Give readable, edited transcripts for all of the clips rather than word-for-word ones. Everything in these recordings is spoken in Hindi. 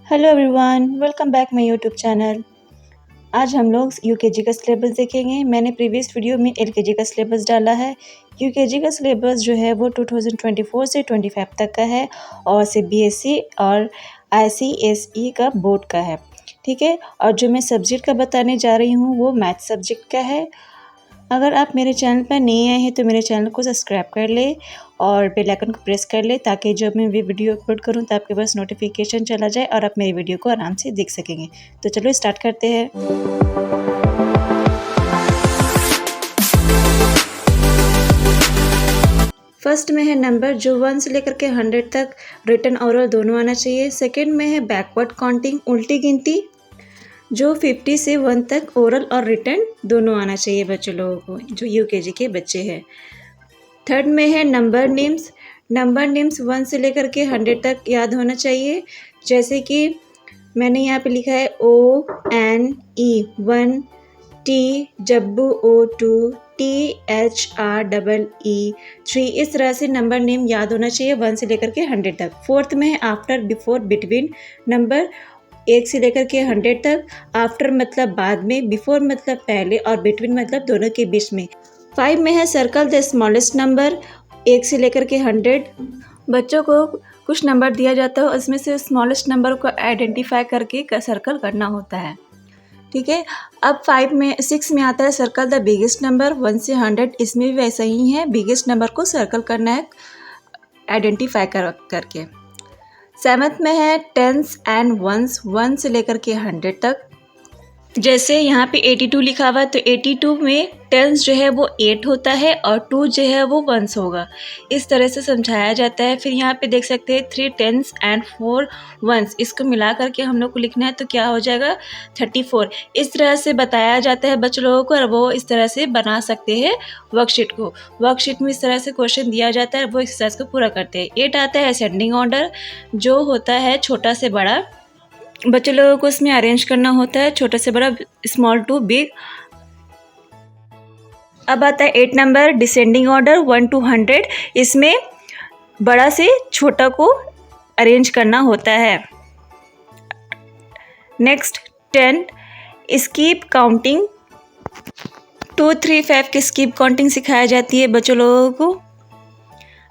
Hello everyone, welcome back my YouTube channel. आज हम लोग यूकेजी का सिलेबस देखेंगे। मैंने प्रीवियस वीडियो में एलकेजी का सिलेबस डाला है। यूकेजी का सिलेबस जो है वो 2024 से 25 तक का है और सीबीएसई और आईसीएसई का बोर्ड का है, ठीक है। और जो मैं सब्जेक्ट का बताने जा रही हूँ वो मैथ सब्जेक्ट का है। अगर आप मेरे चैनल पर नए आए हैं तो मेरे चैनल को सब्सक्राइब कर ले और बेल आइकन को प्रेस कर ले ताकि जब मैं भी वीडियो अपलोड करूं तो आपके पास नोटिफिकेशन चला जाए और आप मेरी वीडियो को आराम से देख सकेंगे। तो चलो स्टार्ट करते हैं। फर्स्ट में है नंबर जो 1 से लेकर के 100 तक रिटन ओरल दोनों आना चाहिए। सेकेंड में है बैकवर्ड काउंटिंग उल्टी गिनती जो 50 से 1 तक ओरल और रिटन दोनों आना चाहिए बच्चों लोगों को जो यूकेजी के बच्चे हैं। थर्ड में है नंबर नेम्स 1 से लेकर के 100 तक याद होना चाहिए। जैसे कि मैंने यहाँ पे लिखा है ONE 1, TWO 2, THREE 3। इस तरह से नंबर नेम याद होना चाहिए 1 से लेकर के 100 तक। फोर्थ में है आफ्टर, बिफोर, बिटवीन नंबर 1 से लेकर के 100 तक। आफ्टर मतलब बाद में, बिफोर मतलब पहले और बिटवीन मतलब दोनों के बीच में। 5 में है सर्कल द स्मॉलेस्ट नंबर 1 से लेकर के 100। बच्चों को कुछ नंबर दिया जाता है उसमें से स्मॉलेस्ट नंबर को आइडेंटिफाई करके सर्कल करना होता है, ठीक है। अब 6 में आता है सर्कल द बिगेस्ट नंबर 1 से 100। इसमें भी वैसा ही है, बिगेस्ट नंबर को सर्कल करना है आइडेंटिफाई करके। 7th में है टेंस एंड वंस 1 से लेकर के 100 तक। जैसे यहाँ पे 82 लिखा हुआ है तो 82 में टेंस जो है वो 8 होता है और 2 जो है वो वंस होगा। इस तरह से समझाया जाता है। फिर यहाँ पे देख सकते हैं 3 टेंस एंड 4 वंस, इसको मिला करके हम लोग को लिखना है तो क्या हो जाएगा 34। इस तरह से बताया जाता है बच्चों लोगों को और वो इस तरह से बना सकते हैं वर्कशीट को। वर्कशीट में इस तरह से क्वेश्चन दिया जाता है, वो एक्सरसाइज को पूरा करते हैं। 8 आता है असेंडिंग ऑर्डर जो होता है छोटा से बड़ा, बच्चे लोगों को इसमें अरेंज करना होता है छोटा से बड़ा, स्मॉल टू बिग। अब आता है 8 नंबर डिसेंडिंग ऑर्डर 1 to 100। इसमें बड़ा से छोटा को अरेंज करना होता है। नेक्स्ट 10 स्कीप काउंटिंग 2, 3, 5 की स्कीप काउंटिंग सिखाई जाती है बच्चों लोगों को।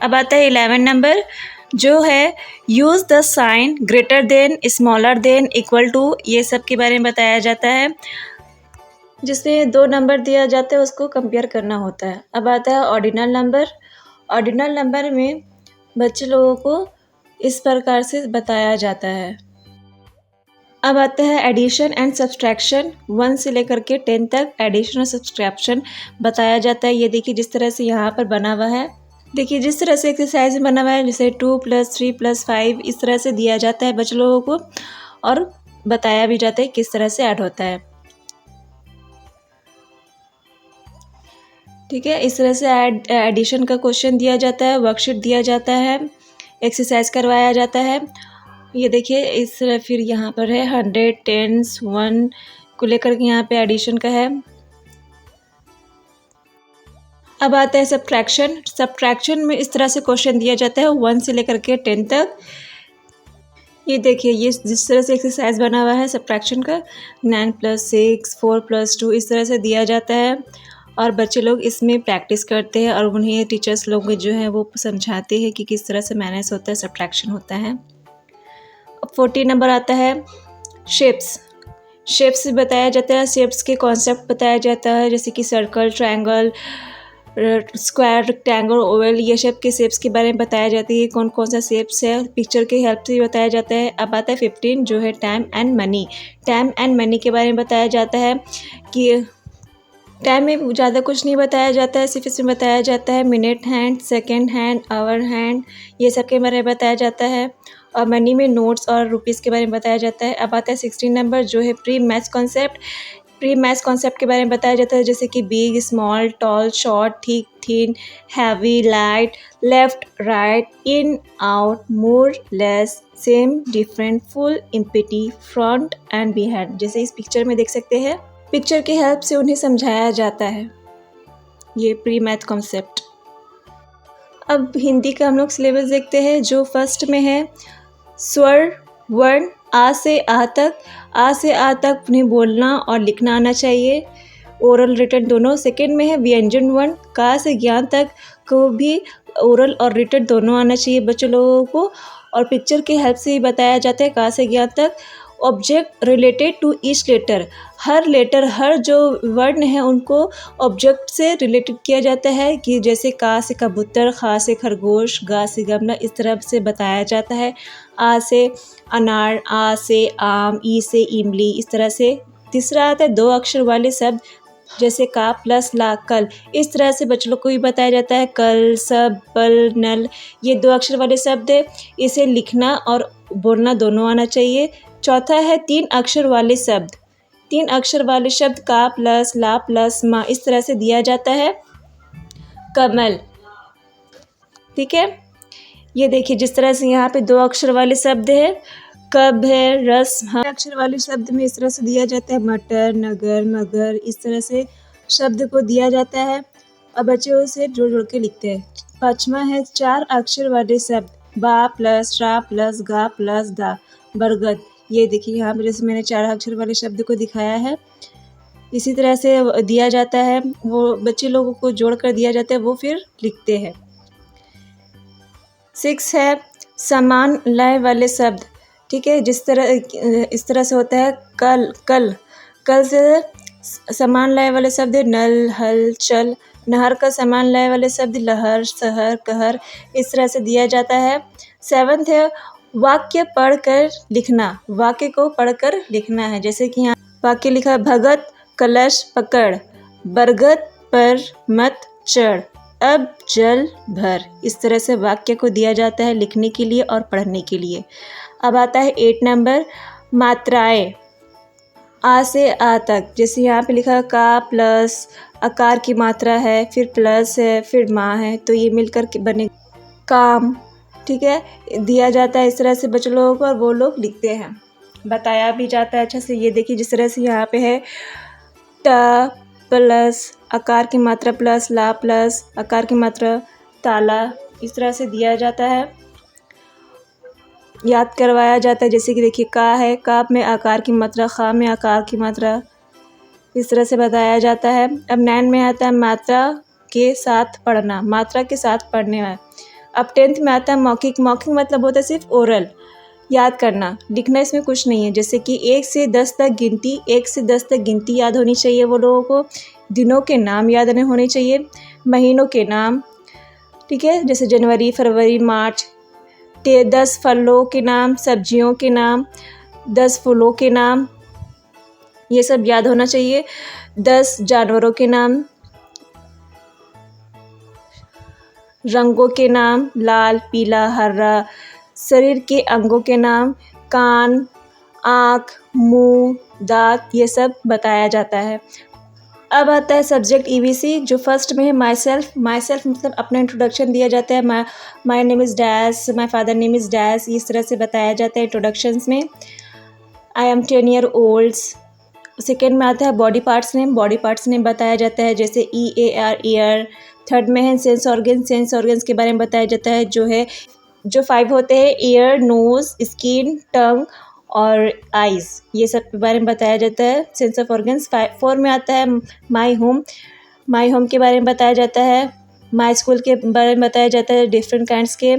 अब आता है 11 नंबर जो है use the sign greater than, smaller than, equal to, ये सब के बारे में बताया जाता है। जिससे 2 नंबर दिया जाता है उसको कंपेयर करना होता है। अब आता है ऑर्डिनल नंबर। ऑर्डिनल नंबर में बच्चे लोगों को इस प्रकार से बताया जाता है। अब आता है एडिशन एंड सब्सट्रैक्शन 1 से लेकर के 10 तक एडिशन और सब्सट्रैक्शन बताया जाता है। ये देखिए जिस तरह से यहाँ पर बना हुआ है, देखिए जिस तरह से एक्सरसाइज में बना हुआ है, जैसे 2 + 3 + 5 इस तरह से दिया जाता है बच्चे लोगों को और बताया भी जाता है किस तरह से ऐड होता है, ठीक है। इस तरह से एडिशन का क्वेश्चन दिया जाता है, वर्कशीट दिया जाता है, एक्सरसाइज करवाया जाता है। ये देखिए इस तरह फिर यहाँ पर है 100, 10, 1 को लेकर के यहाँ पे एडिशन का है। अब आता है सब्ट्रैक्शन। सब्ट्रैक्शन में इस तरह से क्वेश्चन दिया जाता है 1 से लेकर के 10 तक। ये देखिए ये जिस तरह से एक्सरसाइज बना हुआ है सब्ट्रैक्शन का, 9 + 6, 4 + 2 इस तरह से दिया जाता है और बच्चे लोग इसमें प्रैक्टिस करते हैं और उन्हें टीचर्स लोग जो हैं वो समझाते हैं कि किस तरह से मैनेज होता है, सब्ट्रैक्शन होता है। अब 40 नंबर आता है शेप्स। शेप्स बताया जाता है, शेप्स के कॉन्सेप्ट बताया जाता है, जैसे कि circle, triangle, square, rectangle, Oval, ये शेप के शेप्स के बारे में बताया जाता है। कौन कौन सा शेप्स है पिक्चर के हेल्प से बताया जाता है। अब आता है 15 जो है time and money. Time and money के बारे में बताया जाता है कि टाइम में ज़्यादा कुछ नहीं बताया जाता है, सिर्फ इसमें बताया जाता है minute hand, second hand, hour hand, ये सब के बारे में बताया जाता है। और मनी में नोट्स और रुपीज़ के बारे में बताया जाता है। अब आता है 16 नंबर जो है pre maths concept. Pre maths concept के बारे में बताया जाता है, जैसे कि big, small, tall, short, thick, thin, heavy, light, left, right, in, out, more, less, same, different, full, empty, front and behind. जैसे इस पिक्चर में देख सकते हैं, पिक्चर की हेल्प से उन्हें समझाया जाता है ये प्री मैथ कॉन्सेप्ट। अब हिंदी का हम लोग सिलेबस देखते हैं जो फर्स्ट में है स्वर, वर्ण, आ से आ तक उन्हें बोलना और लिखना आना चाहिए, ओरल रिटन दोनों। सेकंड में है व्यंजन वर्ण, का से ज्ञान तक को भी ओरल और रिटन दोनों आना चाहिए बच्चों लोगों को। और पिक्चर की हेल्प से ही बताया जाता है का से ज्ञान तक। Object related to each letter, हर लेटर, हर जो वर्ण है उनको ऑब्जेक्ट से रिलेटेड किया जाता है, कि जैसे का से कबूतर, खा से खरगोश, गा से गमला, इस तरह से बताया जाता है। आ से अनार, आ से आम, ई से इमली, इस तरह से। तीसरा आता है 2 अक्षर वाले शब्द, जैसे का प्लस ला, कल, इस तरह से बच्चों लोग को भी बताया जाता है। कल, सब, पल, नल, ये 2 अक्षर वाले शब्द है, इसे लिखना और बोलना दोनों आना चाहिए। चौथा है 3 अक्षर वाले शब्द, 3 अक्षर वाले शब्द का प्लस ला प्लस मा, इस तरह से दिया जाता है। कमल, ठीक है। ये देखिए जिस तरह से यहाँ पे 2 अक्षर वाले शब्द है, कब है, रस, हाँ। अक्षर वाले शब्द में इस तरह से दिया जाता है, मटर, नगर, मगर, इस तरह से शब्द को दिया जाता है। अब बच्चे उसे जोड़ जोड़ के लिखते हैं। पांचवा है 4 अक्षर वाले शब्द, बा प्लस रा प्लस गा प्लस दा, बरगद। ये देखिए यहाँ पर जैसे मैंने 4 अक्षर वाले शब्द को दिखाया है, इसी तरह से दिया जाता है, वो बच्चे लोगों को जोड़ कर दिया जाता है, वो फिर लिखते हैं। 6 है समान लय वाले शब्द, ठीक है। इस तरह से होता है कल, कल, कल से समान लय वाले शब्द है नल, हल, चल। नहर का समान लय वाले शब्द लहर, सहर, कहर, इस तरह से दिया जाता है। 7 है वाक्य पढ़कर लिखना, वाक्य को पढ़कर लिखना है, जैसे कि यहाँ वाक्य लिखा है, भगत कलश पकड़, बरगद पर मत चढ़, अब जल भर। इस तरह से वाक्य को दिया जाता है लिखने के लिए और पढ़ने के लिए। अब आता है 8 नंबर, मात्राएं, आ से आ तक, जैसे यहाँ पे लिखा है का प्लस आकार की मात्रा है, फिर प्लस है, फिर माँ है, तो ये मिलकर के बने काम, ठीक है। दिया जाता है इस तरह से बच्चों लोगों को और वो लोग लिखते हैं, बताया भी जाता है अच्छा से। ये देखिए जिस तरह से यहाँ पे है ट प्लस आकार की मात्रा प्लस ला प्लस आकार की मात्रा ताला, इस तरह से दिया जाता है, याद करवाया जाता है। जैसे कि देखिए का है, का में आकार की मात्रा, खा में आकार की मात्रा, इस तरह से बताया जाता है। अब 9 में आता है मात्रा के साथ पढ़ना, मात्रा के साथ पढ़ने में। अब 10th में आता है मौखिक, मौखिक मतलब होता है सिर्फ ओरल, याद करना, लिखना इसमें कुछ नहीं है। जैसे कि 1 से 10 तक गिनती, 1 से 10 तक गिनती याद होनी चाहिए वो लोगों को। दिनों के नाम याद होने चाहिए, महीनों के नाम, ठीक है, जैसे जनवरी, फरवरी, मार्च। 10 फलों के नाम, सब्जियों के नाम, 10 फूलों के नाम, ये सब याद होना चाहिए। 10 जानवरों के नाम, रंगों के नाम, लाल, पीला, हरा। शरीर के अंगों के नाम, कान, आँख, मुंह, दांत, ये सब बताया जाता है। अब आता है सब्जेक्ट ईवीसी, जो फर्स्ट में है माई सेल्फ। माई सेल्फ मतलब अपना इंट्रोडक्शन दिया जाता है, my name is dash, my father name is dash, इस तरह से बताया जाता है इंट्रोडक्शंस में। I am 10 year old। Second में आता है body parts name, body parts name बताया जाता है, जैसे EAR ईयर। थर्ड में है सेंस ऑर्गन्स, सेंस ऑर्गन्स के बारे में बताया जाता है, जो 5 होते हैं, ईयर, नोज़, स्किन, टंग और आइज़, ये सब के बारे में बताया जाता है सेंस ऑफ ऑर्गन्स। 4 में आता है माई होम, माई होम के बारे में बताया जाता है। माई स्कूल के बारे में बताया जाता है, डिफरेंट काइंड्स के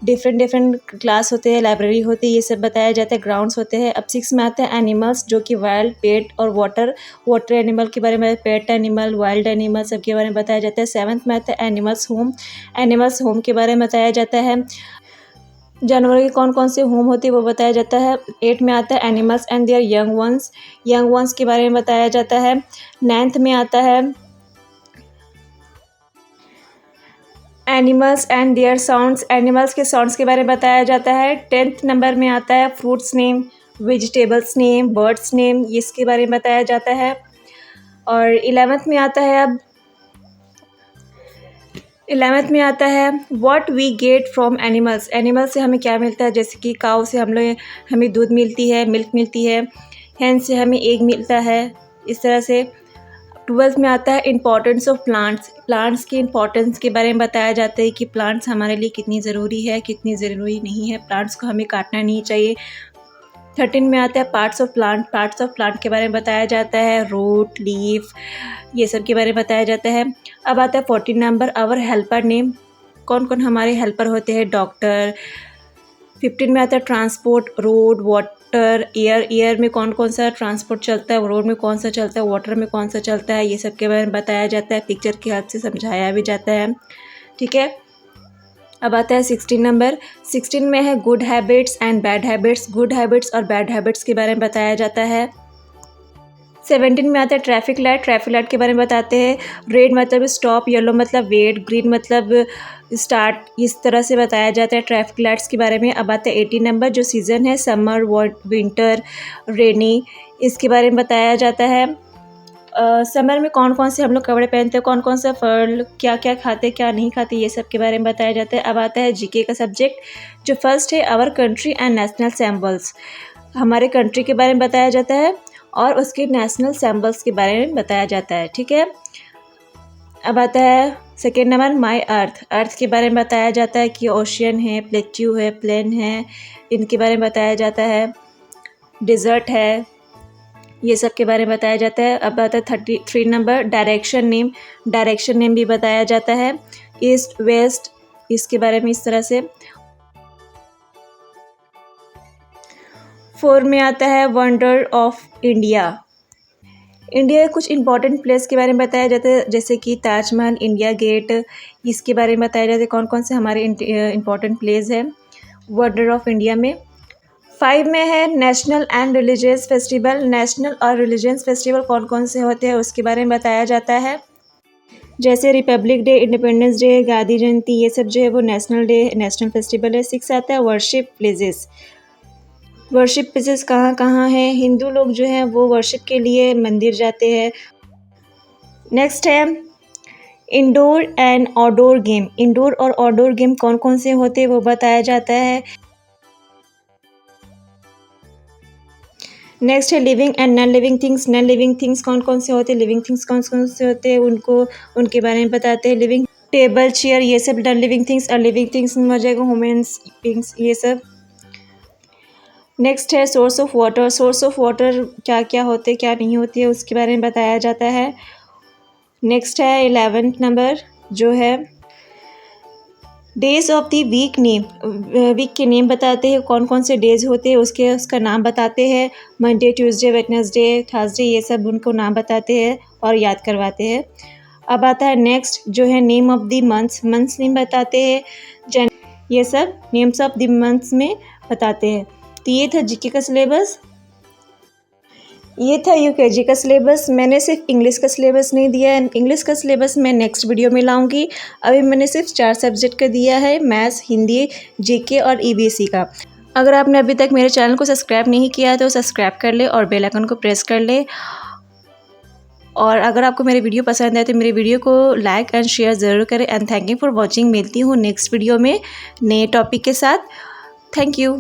डिफरेंट क्लास होते हैं, लाइब्रेरी होती है, ये सब बताया जाता है, ग्राउंड्स होते हैं। अब 6 में आता है एनिमल्स, जो कि वाइल्ड, पेट और वाटर एनिमल के बारे में, पेट एनिमल, वाइल्ड एनिमल सब के बारे में बताया जाता है। 7th में आता है एनिमल्स होम, एनिमल्स होम के बारे में बताया जाता है, जानवरों के कौन कौन से होम होते हैं वो बताया जाता है। 8 में आता है animals and there young ones, young ones के बारे में बताया जाता है। 9th में आता है animals and their sounds, animals के साउंड्स के बारे में बताया जाता है। 10th नंबर में आता है fruits name, vegetables name, birds name, इसके बारे में बताया जाता है। और 11th में आता है what we get from animals, animals से हमें क्या मिलता है, जैसे कि काऊ से हमें दूध मिलती है, मिल्क मिलती है, हैन से हमें एग मिलता है, इस तरह से। 12th में आता है इम्पॉर्टेंस ऑफ प्लांट्स, प्लांट्स की इम्पॉर्टेंस के बारे में बताया जाता है कि प्लांट्स हमारे लिए कितनी ज़रूरी है, कितनी ज़रूरी नहीं है, प्लांट्स को हमें काटना नहीं चाहिए। 13 में आता है parts of plant. Parts of plant के बारे में बताया जाता है, रूट, लीफ, ये सब के बारे में बताया जाता है। अब आता है 14 नंबर, आवर हेल्पर नेम। कौन कौन हमारे हेल्पर होते हैं? डॉक्टर। 15 में आता है transport, road, water, air. Air में कौन कौन सा ट्रांसपोर्ट चलता है, रोड में कौन सा चलता है, वाटर में कौन सा चलता है, ये सब के बारे में बताया जाता है, पिक्चर की हेल्प से समझाया भी जाता है। ठीक है। अब आता है 16 नंबर। 16 में है good habits and bad habits. Good habits और बैड हैबिट्स के बारे में बताया जाता है। 17 में आता है ट्रैफिक लाइट। ट्रैफिक लाइट के बारे में बताते हैं। रेड मतलब स्टॉप, येलो मतलब वेट, ग्रीन मतलब स्टार्ट, इस तरह से बताया जाता है ट्रैफिक लाइट्स के बारे में। अब आता है 18 नंबर, जो सीज़न है समर, विंटर, रेनी, इसके बारे में बताया जाता है। समर में कौन कौन से हम लोग कपड़े पहनते हैं, कौन कौन सा फल, क्या क्या खाते क्या नहीं खाते, ये सब के बारे में बताया जाता है। अब आता है जीके का सब्जेक्ट, जो फर्स्ट है our country and national symbols. हमारे कंट्री के बारे में बताया जाता है और उसके नेशनल सिंबल्स के बारे में बताया जाता है। ठीक है। अब आता है सेकेंड नंबर, माई अर्थ। अर्थ के बारे में बताया जाता है कि ओशियन है, प्लेट्यू है, प्लेन है, इनके बारे में बताया जाता है। डिज़र्ट है, ये सब के बारे में बताया जाता है। अब आता है 33 number, direction name. Direction name भी बताया जाता है, ईस्ट, वेस्ट, इसके बारे में इस तरह से। 4 में आता है वंडर ऑफ इंडिया। इंडिया के कुछ इंपॉर्टेंट प्लेस के बारे में बताया जाता है, जैसे कि ताजमहल, इंडिया गेट, इसके बारे में बताया जाता है कौन कौन से हमारे इंपॉर्टेंट प्लेस हैं वंडर ऑफ इंडिया में। 5 में है national and religious festival. National और रिलीजियस फेस्टिवल कौन कौन से होते हैं उसके बारे में बताया जाता है, जैसे republic day, independence day, Gandhi Jayanti, ये सब जो है वो नेशनल डे, नेशनल फेस्टिवल है। 6 आता है वर्शिप प्लेसेस। वर्शिप प्लेसेस कहाँ कहाँ हैं? हिंदू लोग जो हैं वो वर्शिप के लिए मंदिर जाते हैं। नेक्स्ट है indoor and outdoor game. Indoor और आउटडोर गेम कौन कौन से होते हैं वो बताया जाता है। नेक्स्ट है living and non living things. Non living things कौन कौन से होते हैं, लिविंग थिंग्स कौन कौन से होते हैं, उनको उनके बारे में बताते हैं। लिविंग टेबल, चेयर, ये सब नॉन लिविंग थिंग्स। और लिविंग थिंग्स में हो जाएगा ह्यूमन्स, पिंग्स, ये सब। नेक्स्ट है source of water. Source of water क्या क्या होते क्या नहीं होती है उसके बारे में बताया जाता है। नेक्स्ट है 11th नंबर, जो है days of the week name. Week के नेम बताते हैं, कौन कौन से डेज होते हैं उसका नाम बताते हैं। मंडे, ट्यूसडे, वेडनेसडे, थर्सडे, ये सब उनको नाम बताते हैं और याद करवाते हैं। अब आता है नेक्स्ट, जो है name of the months. Months name बताते हैं, ये सब नेम्स ऑफ द मंथ्स में बताते हैं। तो ये था जीके का सिलेबस, ये था यूकेजी का सिलेबस। मैंने सिर्फ इंग्लिश का सिलेबस नहीं दिया है, इंग्लिश का सिलेबस मैं नेक्स्ट वीडियो में लाऊंगी। अभी मैंने सिर्फ 4 सब्जेक्ट का दिया है, मैथ्स, हिंदी, जीके और ईवीएसई का। अगर आपने अभी तक मेरे चैनल को सब्सक्राइब नहीं किया तो सब्सक्राइब कर ले और बेल आइकन को प्रेस कर ले। और अगर आपको मेरे वीडियो पसंद आए तो मेरे वीडियो को लाइक एंड शेयर ज़रूर करें। And thank you for watching. मिलती हूँ नेक्स्ट वीडियो में नए टॉपिक के साथ। Thank you.